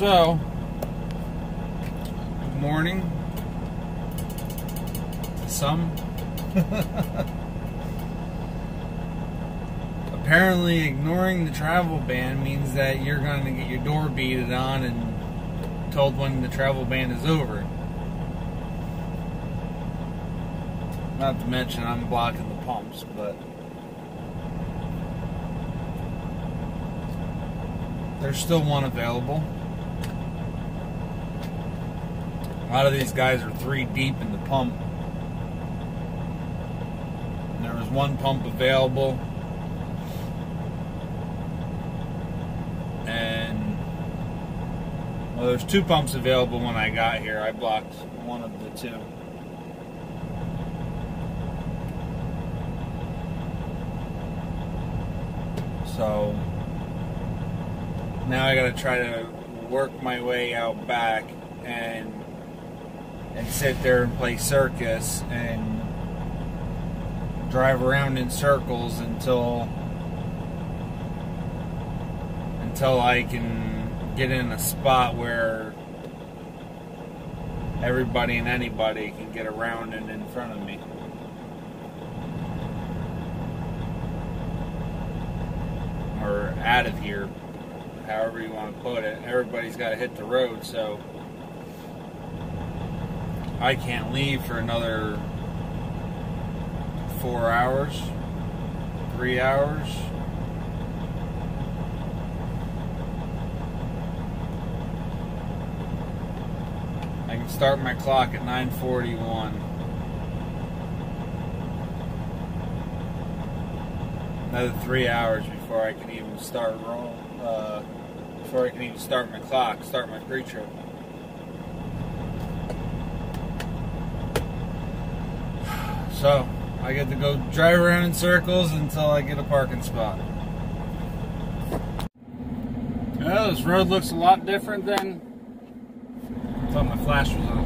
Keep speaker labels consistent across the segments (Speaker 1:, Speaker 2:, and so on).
Speaker 1: So, good morning to some. Apparently, ignoring the travel ban means that you're going to get your door beaded on and told when the travel ban is over. Not to mention, I'm blocking the pumps, but there's still one available. A lot of these guys are 3 deep in the pump. And there was one pump available. And, well, there's 2 pumps available when I got here. I blocked one of the 2. So, now I gotta try to work my way out back and sit there and play circus and drive around in circles until I can get in a spot where everybody and anybody can get around and in front of me. Or out of here, however you want to put it. Everybody's got to hit the road, so I can't leave for another 4 hours, 3 hours. I can start my clock at 9:41. Another 3 hours before I can even start before I can even start my clock, start my pre-trip. So, I get to go drive around in circles until I get a parking spot. Well, this road looks a lot different than... I thought my flash was on.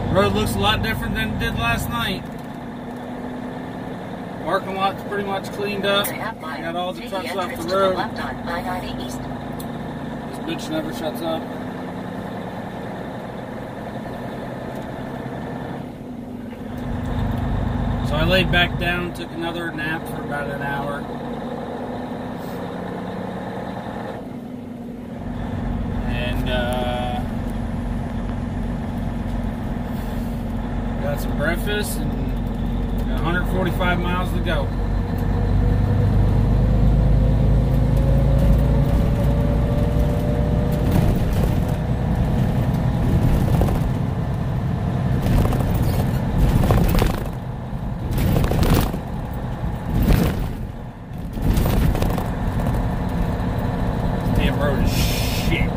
Speaker 1: The road looks a lot different than it did last night. Parking lot's pretty much cleaned up. I got all the trucks off the road. This bitch never shuts up. So I laid back down, took another nap for about an hour. And got some breakfast and 145 miles to go. Damn road is shit.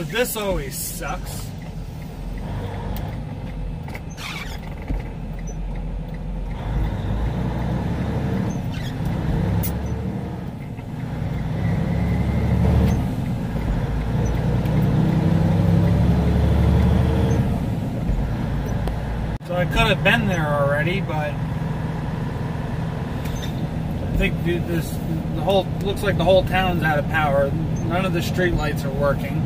Speaker 2: So this always sucks. So I could have been there already, but I think looks like the whole town's out of power. None of the street lights are working.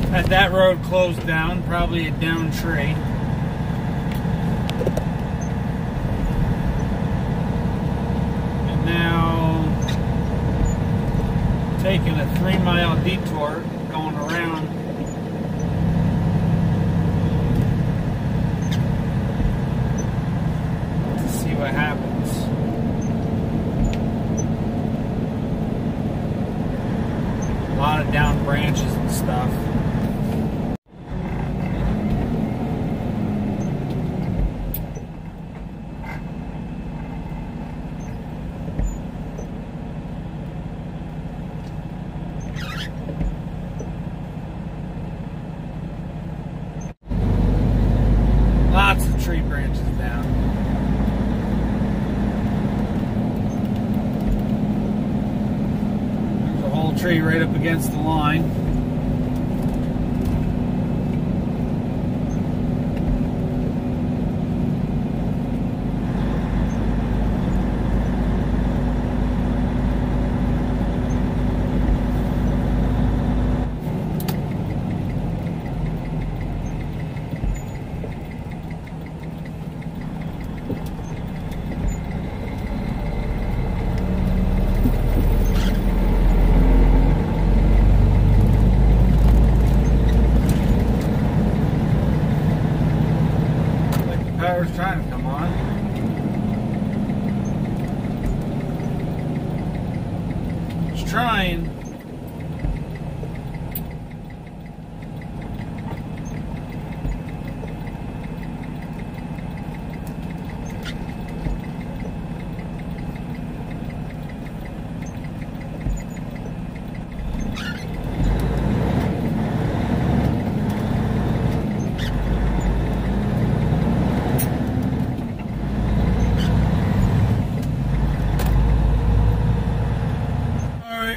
Speaker 2: Had that road closed down, probably a down tree. And now taking a 3-mile detour going around. To see what happens. A lot of down branches and stuff. Lots of tree branches down. There's a whole tree right up against the line. Power's trying to come on. It's trying.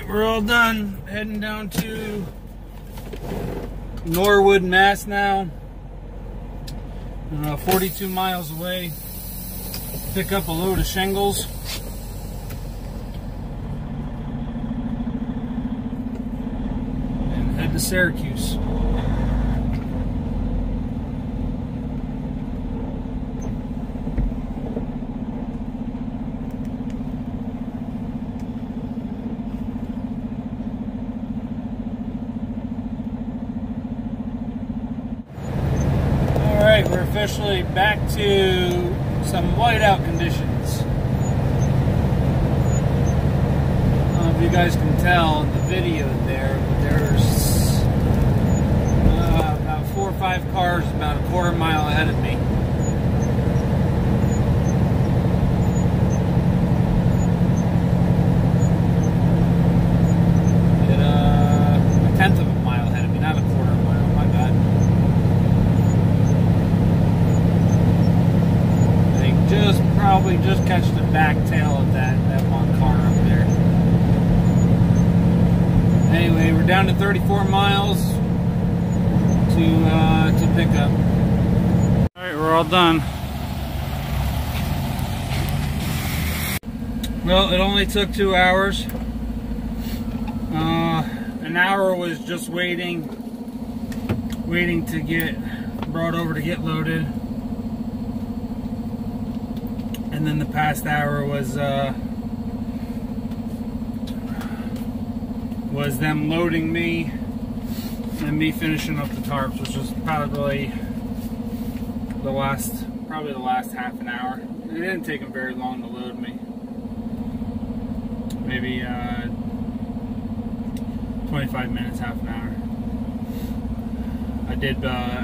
Speaker 2: We're all done. Heading down to Norwood, Mass now. 42 miles away. Pick up a load of shingles. And head to Syracuse. Alright, we're officially back to some whiteout conditions. I don't know if you guys can tell in the video there, but there's about 4 or 5 cars about a quarter mile ahead of me. A tenth of a mile ahead of me, not a quarter mile, my bad. Probably just catch the back tail of that one car up there. Anyway, we're down to 34 miles to pick up. Alright, we're all done. Well, it only took 2 hours. An hour was just waiting to get brought over to get loaded. And then the past hour was them loading me and me finishing up the tarps, which was probably the last half an hour. It didn't take them very long to load me. Maybe 25 minutes, half an hour. I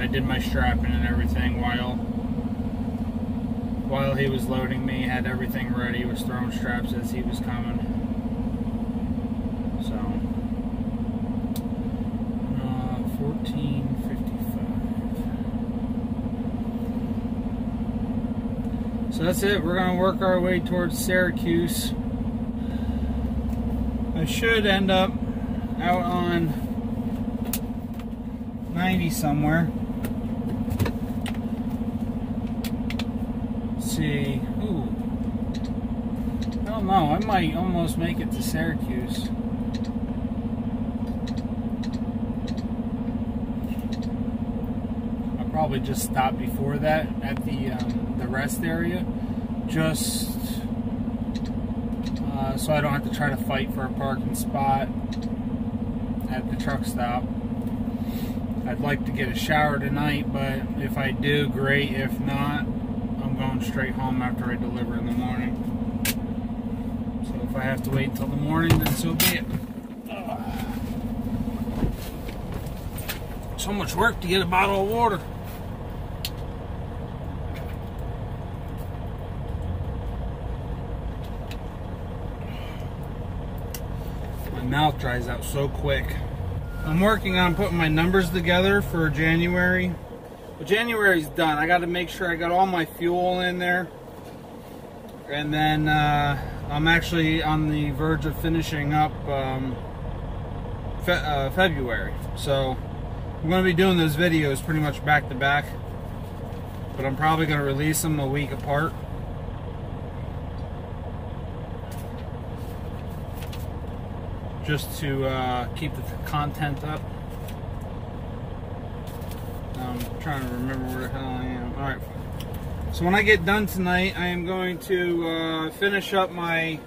Speaker 2: did my strapping and everything while he was loading me. Had everything ready, was throwing straps as he was coming. So So that's it. We're going to work our way towards Syracuse. I should end up out on 90 somewhere. Let's see. Ooh. I don't know. I might almost make it to Syracuse. I'll probably just stop before that at the rest area, just so I don't have to try to fight for a parking spot at the truck stop. I'd like to get a shower tonight, but if I do, great. If not, I'm going straight home after I deliver in the morning. So if I have to wait until the morning, then so be it. So much work to get a bottle of water. My mouth dries out so quick. I'm working on putting my numbers together for January. But January's done. I got to make sure I got all my fuel in there. And then I'm actually on the verge of finishing up February. So I'm going to be doing those videos pretty much back to back. But I'm probably going to release them a week apart. Just to keep the content up. I'm trying to remember where the hell I am. Alright. So when I get done tonight, I am going to finish up my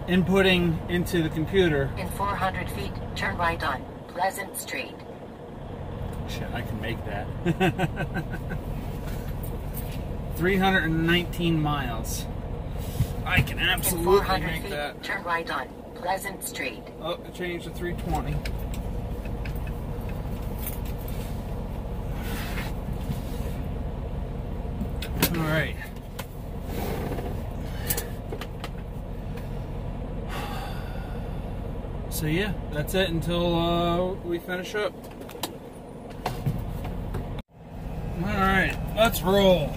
Speaker 2: inputting into the computer.
Speaker 3: In 400 feet, turn right on Pleasant Street.
Speaker 2: Shit, I can make that. 319 miles. I can absolutely make
Speaker 3: feet,
Speaker 2: that.
Speaker 3: Turn right on Pleasant Street.
Speaker 2: Oh, it changed to 320. All right. So yeah, that's it until we finish up. All right, let's roll.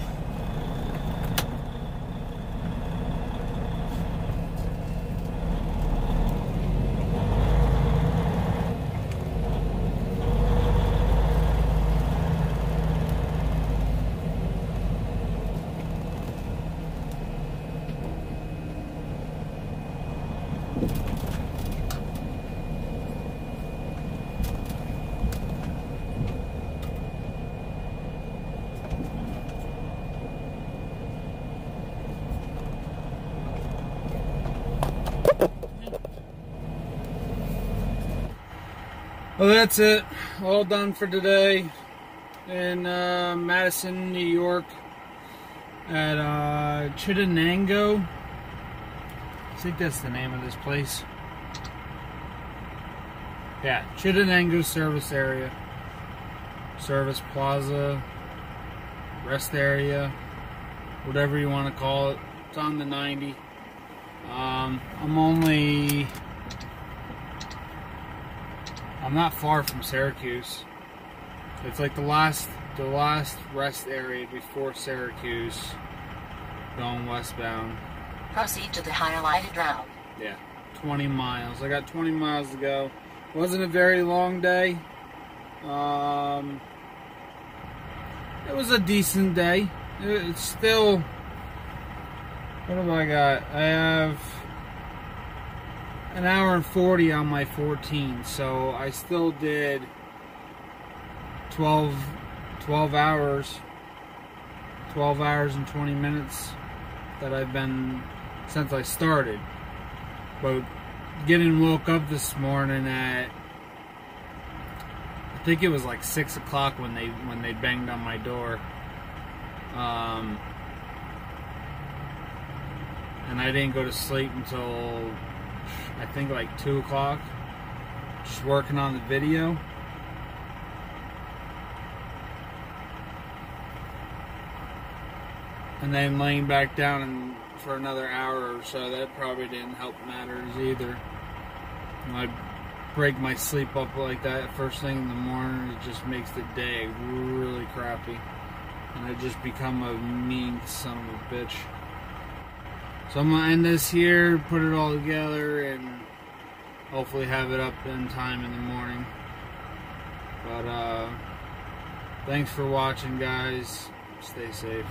Speaker 2: Well, that's it. All done for today in Madison, New York at Chittenango. I think that's the name of this place. Yeah, Chittenango Service Area. Service Plaza, rest area, whatever you want to call it. It's on the 90. I'm not far from Syracuse. It's like the last rest area before Syracuse, going westbound.
Speaker 3: Proceed to the highlighted route.
Speaker 2: Yeah, 20 miles. I got 20 miles to go. Wasn't a very long day. It was a decent day. It's still... What have I got? I have an hour and 40 on my 14, so I still did 12 hours and 20 minutes that I've been since I started. But getting woke up this morning at, I think it was like 6 o'clock when they banged on my door, and I didn't go to sleep until I think like 2 o'clock, just working on the video. And then laying back down for another hour or so. That probably didn't help matters either. When I break my sleep up like that first thing in the morning, it just makes the day really crappy. and I just become a mean son of a bitch. So I'm gonna end this here, put it all together, and hopefully have it up in time in the morning. But thanks for watching, guys. Stay safe.